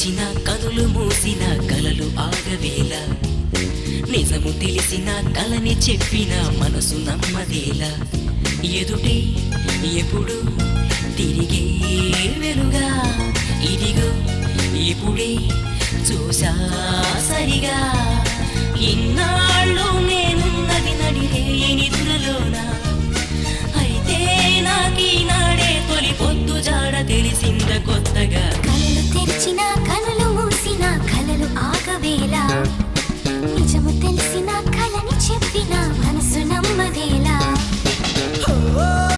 తెరిచిన కనులు మూసిన కలలు ఆగవేళ నిజము తెలిసిన కలని చెప్పిన మనసు నమ్మదేలా ఎదుటే ఎప్పుడు తిరిగే వెలుగా ఇదిగో ఇప్పుడే చూసా సరిగా ఇన్నాళ్ళు నేనున్నది నడిరే నిద్రలోన అయితే నాకీనాడే తొలి పొద్దు జాడ తెలిసింద కొత్తగా